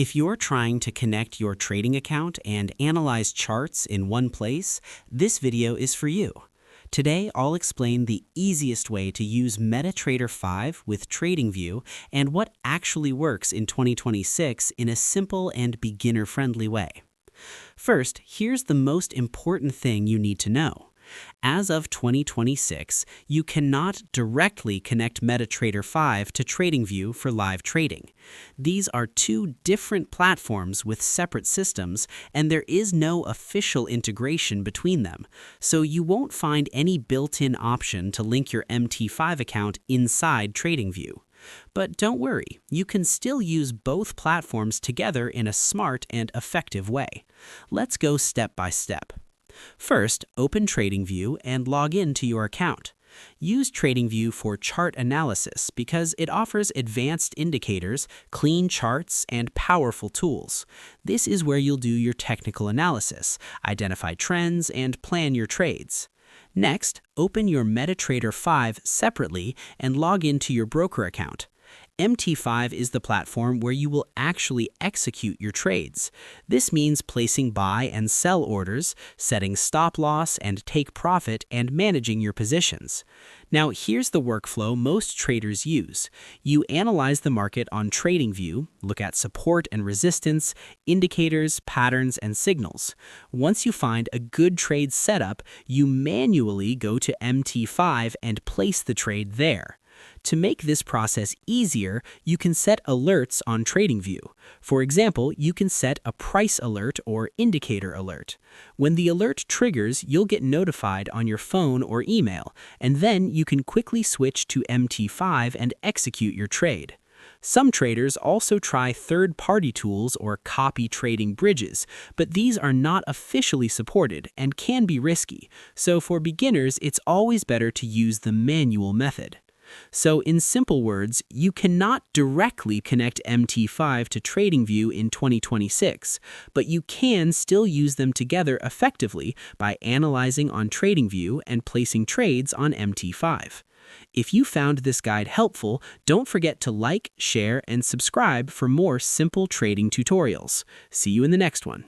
If you're trying to connect your trading account and analyze charts in one place, this video is for you. Today, I'll explain the easiest way to use Metatrader 5 with Tradingview and what actually works in 2026 in a simple and beginner-friendly way. First, here's the most important thing you need to know. As of 2026, you cannot directly connect Metatrader 5 to Tradingview for live trading. These are two different platforms with separate systems, and there is no official integration between them, so you won't find any built-in option to link your mt5 account inside Tradingview. But don't worry, you can still use both platforms together in a smart and effective way. Let's go step by step. First, open Tradingview and log in to your account. Use Tradingview for chart analysis because it offers advanced indicators, clean charts, and powerful tools. This is where you'll do your technical analysis, identify trends, and plan your trades. Next, open your Metatrader 5 separately and log into your broker account. mt5 is the platform where you will actually execute your trades. This means placing buy and sell orders, setting stop loss and take profit, and managing your positions. Now, here's the workflow most traders use. You analyze the market on Tradingview, look at support and resistance, indicators, patterns, and signals. Once you find a good trade setup, you manually go to mt5 and place the trade there. To make this process easier, you can set alerts on Tradingview. For example, you can set a price alert or indicator alert. When the alert triggers, you'll get notified on your phone or email, and then you can quickly switch to mt5 and execute your trade. Some traders also try third-party tools or copy trading bridges, but these are not officially supported and can be risky, so for beginners, it's always better to use the manual method. So in simple words, you cannot directly connect mt5 to Tradingview in 2026, but you can still use them together effectively by analyzing on Tradingview and placing trades on mt5. If you found this guide helpful, don't forget to like, share, and subscribe for more simple trading tutorials. See you in the next one.